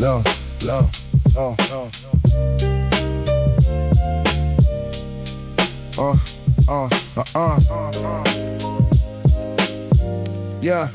Low. Yeah.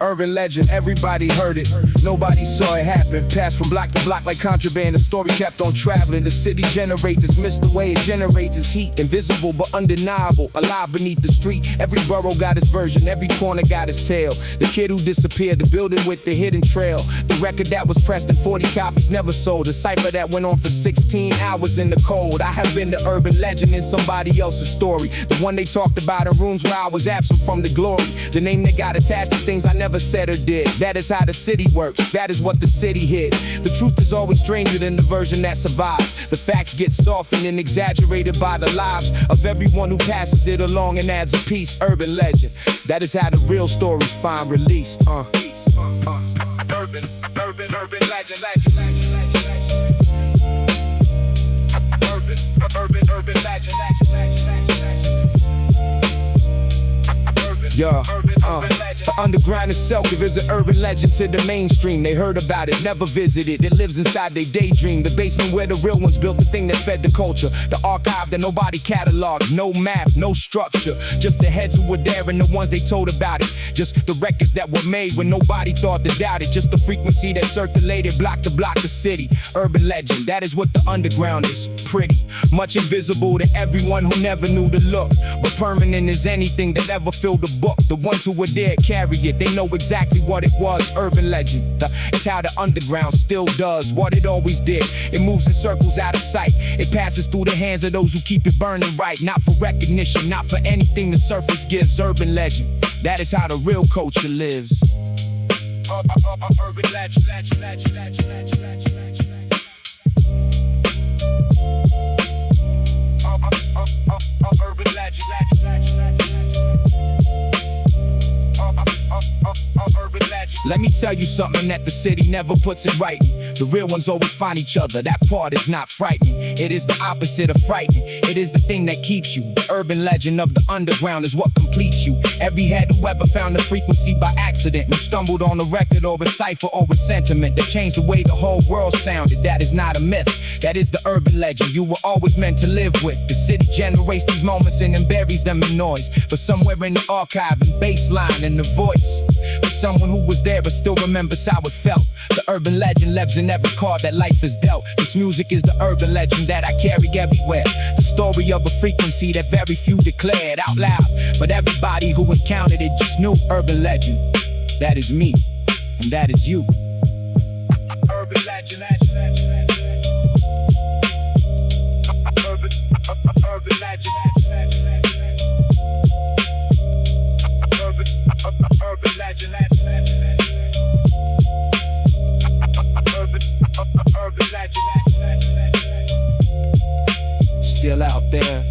Urban legend, everybody heard it. Nobody saw it happen. Passed from block to block like contraband. The story kept on traveling. The city generates, it's missed the way it generates its heat. Invisible but undeniable, alive beneath the street. Every borough got its version, every corner got its tale. The kid who disappeared, the building with the hidden trail. The record that was pressed in 40 copies never sold. The cipher that went on for 16 hours in the cold. I have been the urban legend in somebody else's story. The one they talked about in rooms where I was absent from the glory. The name that got attached to things I never said or did. That is how the city works, that is what the city hid. The truth is always stranger than the version that survives. The facts get softened and exaggerated by the lives of everyone who passes it along and adds a piece. Urban legend, that is how the real stories find release. Urban legend. Urban legend. Yeah, the underground itself is an urban legend to the mainstream. They heard about it, never visited. It lives inside their daydream. The basement where the real ones built the thing that fed the culture. The archive that nobody cataloged. No map, no structure. Just the heads who were there and the ones they told about it. Just the records that were made when nobody thought to doubt it. Just the frequency that circulated block to block the city. Urban legend, that is what the underground is. Pretty much invisible to everyone who never knew the look, but permanent as anything that ever filled a book. The ones who were there carry it, they know exactly what it was. Urban legend, it's how the underground still does what it always did. It moves in circles out of sight. It passes through the hands of those who keep it burning right. Not for recognition, not for anything the surface gives. Urban legend, that is how the real culture lives. Urban legend. Let me tell you something that the city never puts in writing. The real ones always find each other. That part is not frightening. It is the opposite of frightening. It is the thing that keeps you. The urban legend of the underground is what completes you. Every head who ever found the frequency by accident, who stumbled on a record or a cipher or a sentiment that changed the way the whole world sounded. That is not a myth. That is the urban legend you were always meant to live with. The city generates these moments and then buries them in noise. But somewhere in the archive and bass line and the voice, for someone who was there but still remembers how it felt. The urban legend lives in every card that life is dealt. This music is the urban legend that I carry everywhere. The story of a frequency that very few declared out loud, but everybody who encountered it just knew. Urban legend, that is me, and that is you. Urban legend. Urban legend. Urban legend. Urban legend. Still out there,